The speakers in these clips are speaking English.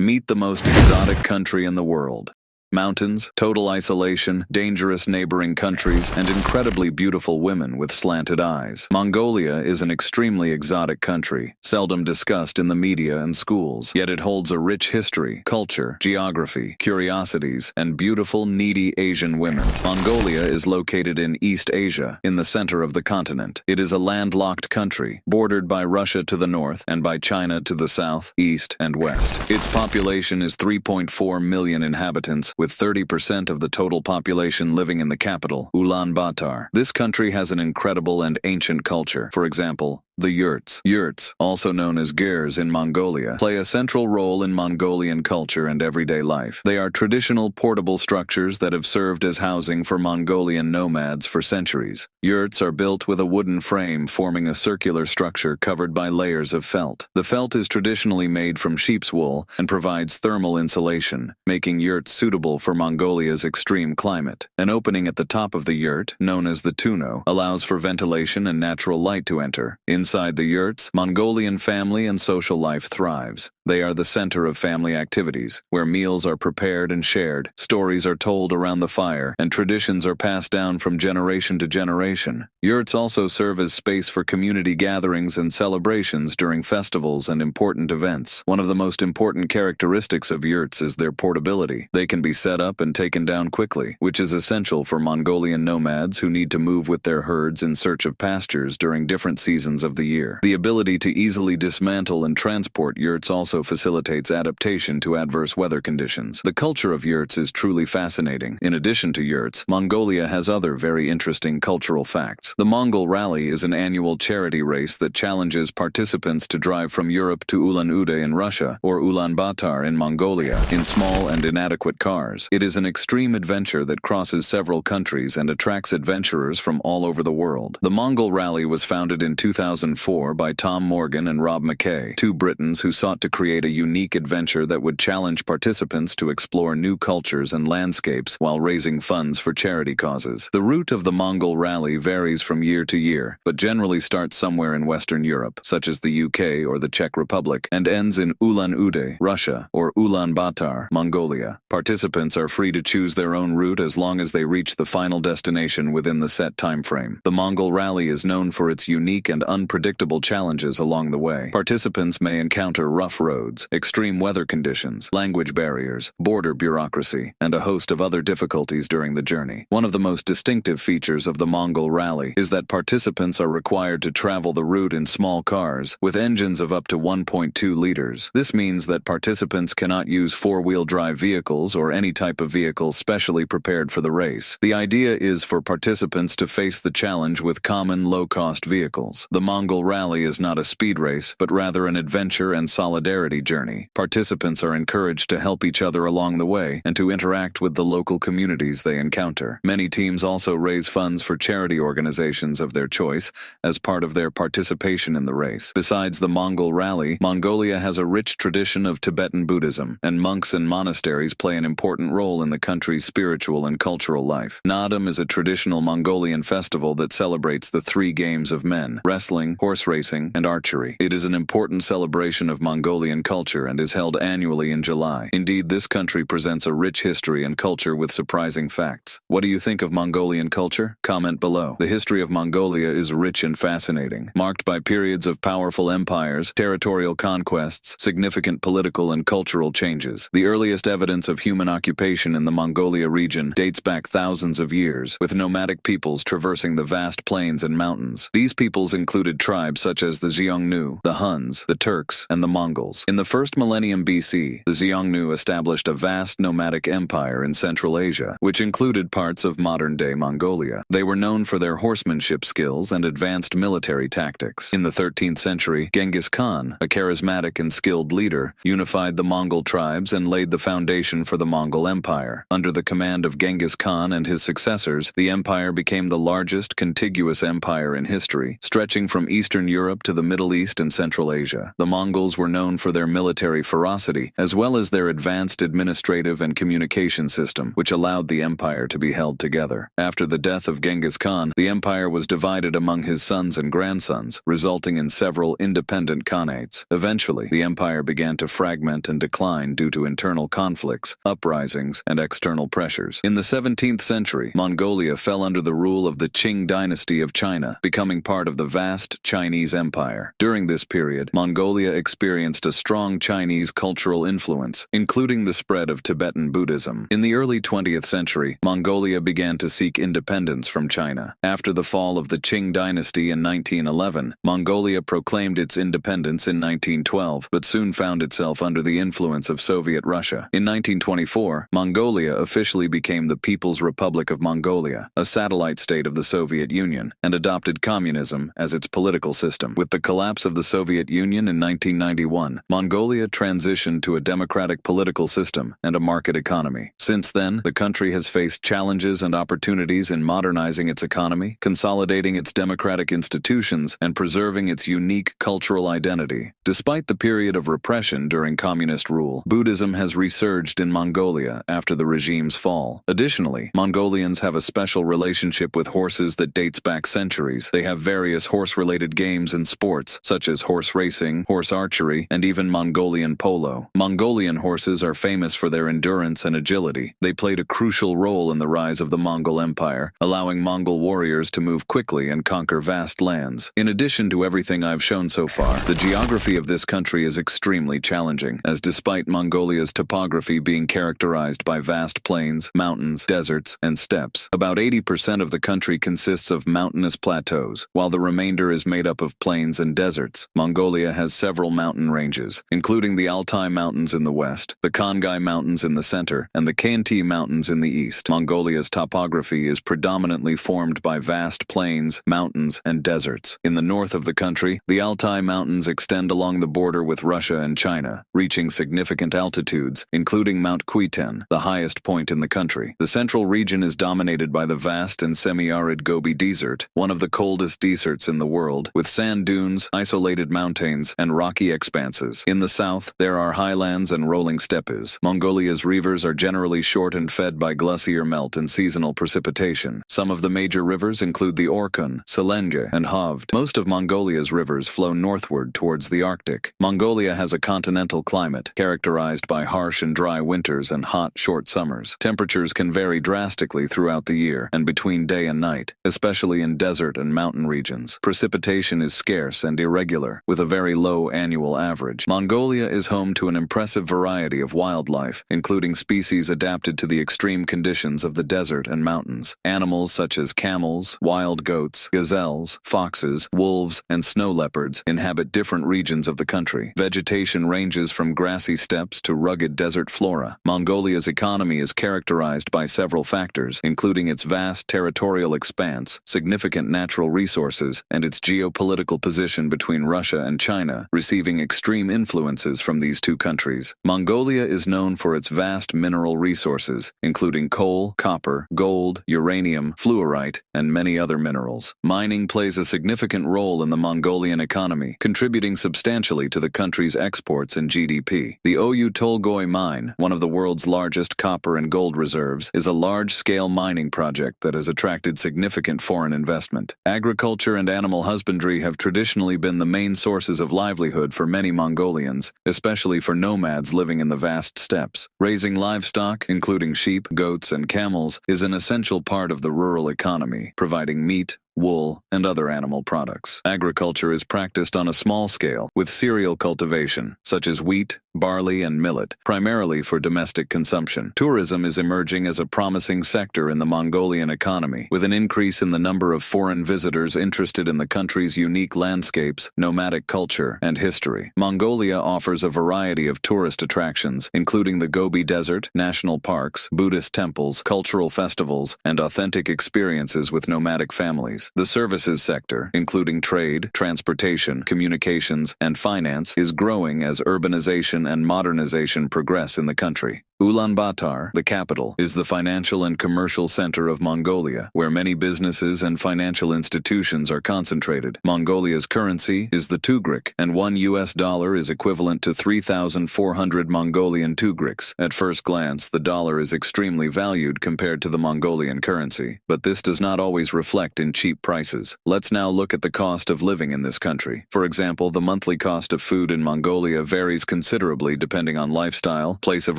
Meet the most exotic country in the world. Mountains, total isolation, dangerous neighboring countries, and incredibly beautiful women with slanted eyes. Mongolia is an extremely exotic country, seldom discussed in the media and schools, yet it holds a rich history, culture, geography, curiosities, and beautiful, needy Asian women. Mongolia is located in East Asia, in the center of the continent. It is a landlocked country, bordered by Russia to the north and by China to the south, east, and west. Its population is 3.4 million inhabitants, with 30% of the total population living in the capital, Ulaanbaatar. This country has an incredible and ancient culture. For example, the yurts. Yurts, also known as girs in Mongolia, play a central role in Mongolian culture and everyday life. They are traditional portable structures that have served as housing for Mongolian nomads for centuries. Yurts are built with a wooden frame forming a circular structure covered by layers of felt. The felt is traditionally made from sheep's wool and provides thermal insulation, making yurts suitable for Mongolia's extreme climate. An opening at the top of the yurt, known as the tuno, allows for ventilation and natural light to enter. Inside the yurts, Mongolian family and social life thrives. They are the center of family activities, where meals are prepared and shared, stories are told around the fire, and traditions are passed down from generation to generation. Yurts also serve as space for community gatherings and celebrations during festivals and important events. One of the most important characteristics of yurts is their portability. They can be set up and taken down quickly, which is essential for Mongolian nomads who need to move with their herds in search of pastures during different seasons of the year. The ability to easily dismantle and transport yurts also facilitates adaptation to adverse weather conditions. The culture of yurts is truly fascinating. In addition to yurts, Mongolia has other very interesting cultural facts. The Mongol Rally is an annual charity race that challenges participants to drive from Europe to Ulan-Ude in Russia or Ulaanbaatar in Mongolia in small and inadequate cars. It is an extreme adventure that crosses several countries and attracts adventurers from all over the world. The Mongol Rally was founded in 2004 by Tom Morgan and Rob McKay, two Britons who sought to create a unique adventure that would challenge participants to explore new cultures and landscapes while raising funds for charity causes. The route of the Mongol Rally varies from year to year, but generally starts somewhere in Western Europe, such as the UK or the Czech Republic, and ends in Ulan-Ude, Russia, or Ulaanbaatar, Mongolia. Participants are free to choose their own route as long as they reach the final destination within the set time frame. The Mongol Rally is known for its unique and unpredictable challenges along the way. Participants may encounter rough roads, extreme weather conditions, language barriers, border bureaucracy, and a host of other difficulties during the journey. One of the most distinctive features of the Mongol Rally is that participants are required to travel the route in small cars with engines of up to 1.2 liters. This means that participants cannot use four-wheel drive vehicles or any type of vehicle specially prepared for the race. The idea is for participants to face the challenge with common low-cost vehicles. The Mongol Rally is not a speed race, but rather an adventure and solidarity journey. Participants are encouraged to help each other along the way and to interact with the local communities they encounter. Many teams also raise funds for charity organizations of their choice as part of their participation in the race. Besides the Mongol Rally, Mongolia has a rich tradition of Tibetan Buddhism, and monks and monasteries play an important role in the country's spiritual and cultural life. Naadam is a traditional Mongolian festival that celebrates the three games of men: wrestling, horse racing, and archery. It is an important celebration of Mongolian culture and is held annually in July. Indeed, this country presents a rich history and culture with surprising facts. What do you think of Mongolian culture? Comment below. The history of Mongolia is rich and fascinating, marked by periods of powerful empires, territorial conquests, significant political and cultural changes. The earliest evidence of human occupation in the Mongolia region dates back thousands of years, with nomadic peoples traversing the vast plains and mountains. These peoples included tribes such as the Xiongnu, the Huns, the Turks, and the Mongols. In the first millennium BC, the Xiongnu established a vast nomadic empire in Central Asia, which included parts of modern-day Mongolia. They were known for their horsemanship skills and advanced military tactics. In the 13th century, Genghis Khan, a charismatic and skilled leader, unified the Mongol tribes and laid the foundation for the Mongol Empire. Under the command of Genghis Khan and his successors, the empire became the largest contiguous empire in history, stretching from Eastern Europe to the Middle East and Central Asia. The Mongols were known for for their military ferocity, as well as their advanced administrative and communication system, which allowed the empire to be held together. After the death of Genghis Khan, the empire was divided among his sons and grandsons, resulting in several independent khanates. Eventually, the empire began to fragment and decline due to internal conflicts, uprisings, and external pressures. In the 17th century, Mongolia fell under the rule of the Qing dynasty of China, becoming part of the vast Chinese Empire. During this period, Mongolia experienced a strong Chinese cultural influence, including the spread of Tibetan Buddhism. In the early 20th century, Mongolia began to seek independence from China. After the fall of the Qing dynasty in 1911, Mongolia proclaimed its independence in 1912, but soon found itself under the influence of Soviet Russia. In 1924, Mongolia officially became the People's Republic of Mongolia, a satellite state of the Soviet Union, and adopted communism as its political system. With the collapse of the Soviet Union in 1991, Mongolia transitioned to a democratic political system and a market economy. Since then, the country has faced challenges and opportunities in modernizing its economy, consolidating its democratic institutions, and preserving its unique cultural identity. Despite the period of repression during communist rule, Buddhism has resurged in Mongolia after the regime's fall. Additionally, Mongolians have a special relationship with horses that dates back centuries. They have various horse-related games and sports, such as horse racing, horse archery, and even Mongolian polo. Mongolian horses are famous for their endurance and agility. They played a crucial role in the rise of the Mongol Empire, allowing Mongol warriors to move quickly and conquer vast lands. In addition to everything I've shown so far, the geography of this country is extremely challenging, as despite Mongolia's topography being characterized by vast plains, mountains, deserts, and steppes, about 80% of the country consists of mountainous plateaus, while the remainder is made up of plains and deserts. Mongolia has several mountain ranges, including the Altai Mountains in the west, the Khangai Mountains in the center, and the Khanty Mountains in the east. Mongolia's topography is predominantly formed by vast plains, mountains, and deserts. In the north of the country, the Altai Mountains extend along the border with Russia and China, reaching significant altitudes, including Mount Kuiten, the highest point in the country. The central region is dominated by the vast and semi-arid Gobi Desert, one of the coldest deserts in the world, with sand dunes, isolated mountains, and rocky expanses. In the south, there are highlands and rolling steppes. Mongolia's rivers are generally short and fed by glacier melt and seasonal precipitation. Some of the major rivers include the Orkhon, Selenge, and Havd. Most of Mongolia's rivers flow northward towards the Arctic. Mongolia has a continental climate, characterized by harsh and dry winters and hot, short summers. Temperatures can vary drastically throughout the year and between day and night, especially in desert and mountain regions. Precipitation is scarce and irregular, with a very low annual average. Mongolia is home to an impressive variety of wildlife, including species adapted to the extreme conditions of the desert and mountains. Animals such as camels, wild goats, gazelles, foxes, wolves, and snow leopards inhabit different regions of the country. Vegetation ranges from grassy steppes to rugged desert flora. Mongolia's economy is characterized by several factors, including its vast territorial expanse, significant natural resources, and its geopolitical position between Russia and China, receiving extreme influences from these two countries. Mongolia is known for its vast mineral resources, including coal, copper, gold, uranium, fluorite, and many other minerals. Mining plays a significant role in the Mongolian economy, contributing substantially to the country's exports and GDP. The Oyu Tolgoi mine, one of the world's largest copper and gold reserves, is a large-scale mining project that has attracted significant foreign investment. Agriculture and animal husbandry have traditionally been the main sources of livelihood for many Mongolians, especially for nomads living in the vast steppes. Raising livestock, including sheep, goats, and camels, is an essential part of the rural economy, providing meat, wool, and other animal products. Agriculture is practiced on a small scale, with cereal cultivation, such as wheat, barley, and millet, primarily for domestic consumption. Tourism is emerging as a promising sector in the Mongolian economy, with an increase in the number of foreign visitors interested in the country's unique landscapes, nomadic culture, and history. Mongolia offers a variety of tourist attractions, including the Gobi Desert, national parks, Buddhist temples, cultural festivals, and authentic experiences with nomadic families. The services sector, including trade, transportation, communications, and finance, is growing as urbanization and modernization progress in the country. Ulaanbaatar, the capital, is the financial and commercial center of Mongolia, where many businesses and financial institutions are concentrated. Mongolia's currency is the tugrik, and $1 is equivalent to 3,400 Mongolian tugriks. At first glance, the dollar is extremely valued compared to the Mongolian currency, but this does not always reflect in cheap prices. Let's now look at the cost of living in this country. For example, the monthly cost of food in Mongolia varies considerably depending on lifestyle, place of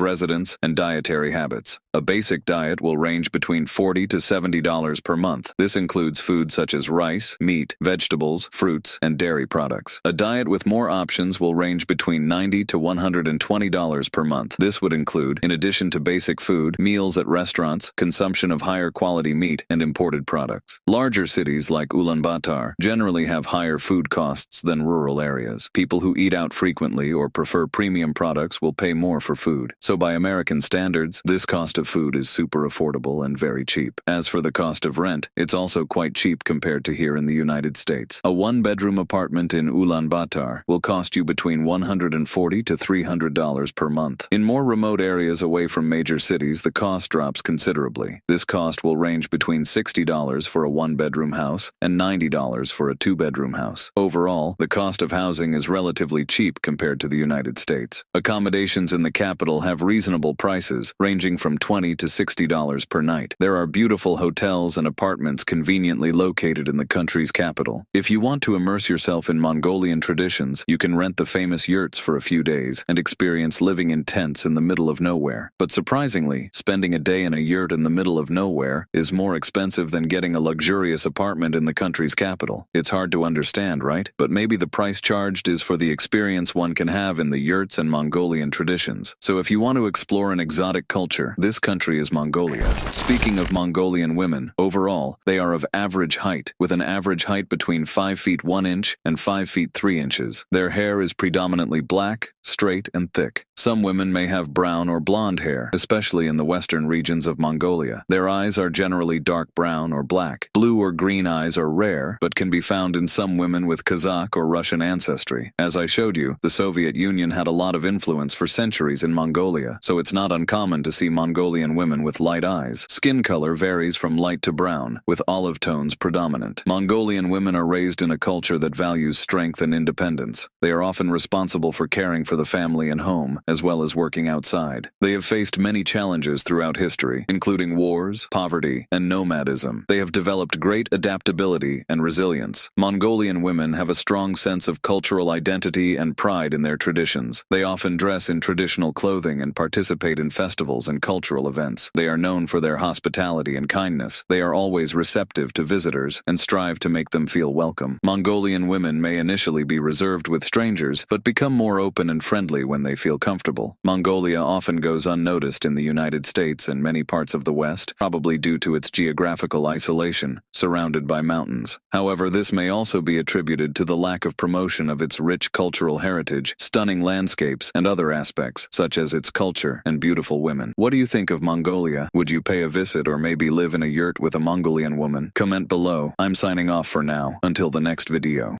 residence, and dietary habits. A basic diet will range between $40 to $70 per month. This includes foods such as rice, meat, vegetables, fruits, and dairy products. A diet with more options will range between $90 to $120 per month. This would include, in addition to basic food, meals at restaurants, consumption of higher quality meat, and imported products. Larger cities like Ulaanbaatar generally have higher food costs than rural areas. People who eat out frequently or prefer premium products will pay more for food. So by American standards, this cost of food is super affordable and very cheap. As for the cost of rent, it's also quite cheap compared to here in the United States. A one-bedroom apartment in Ulaanbaatar will cost you between $140 to $300 per month. In more remote areas away from major cities, the cost drops considerably. This cost will range between $60 for a one-bedroom house and $90 for a two-bedroom house. Overall, the cost of housing is relatively cheap compared to the United States. Accommodations in the capital have reasonable prices, ranging from $20 to $60 per night. There are beautiful hotels and apartments conveniently located in the country's capital. If you want to immerse yourself in Mongolian traditions, you can rent the famous yurts for a few days and experience living in tents in the middle of nowhere. But surprisingly, spending a day in a yurt in the middle of nowhere is more expensive than getting a luxurious apartment in the country's capital. It's hard to understand, right? But maybe the price charged is for the experience one can have in the yurts and Mongolian traditions. So if you want to explore an exotic culture, this country is Mongolia. Speaking of Mongolian women, overall, they are of average height, with an average height between 5 feet 1 inch and 5 feet 3 inches. Their hair is predominantly black, straight, and thick. Some women may have brown or blonde hair, especially in the western regions of Mongolia. Their eyes are generally dark brown or black. Blue or green eyes are rare, but can be found in some women with Kazakh or Russian ancestry. As I showed you, the Soviet Union had a lot of influence for centuries in Mongolia, so it's not uncommon to see Mongolian women with light eyes. Skin color varies from light to brown, with olive tones predominant. Mongolian women are raised in a culture that values strength and independence. They are often responsible for caring for the family and home, as well as working outside. They have faced many challenges throughout history, including wars, poverty, and nomadism. They have developed great adaptability and resilience. Mongolian women have a strong sense of cultural identity and pride in their traditions. They often dress in traditional clothing and participate in festivals and cultural events. They are known for their hospitality and kindness. They are always receptive to visitors and strive to make them feel welcome. Mongolian women may initially be reserved with strangers, but become more open and friendly when they feel comfortable. Mongolia often goes unnoticed in the United States and many parts of the West, probably due to its geographical isolation, surrounded by mountains. However, this may also be attributed to the lack of promotion of its rich cultural heritage, stunning landscapes, and other aspects, such as its culture and beautiful women. What do you think of Mongolia? Would you pay a visit or maybe live in a yurt with a Mongolian woman? Comment below. I'm signing off for now. Until the next video.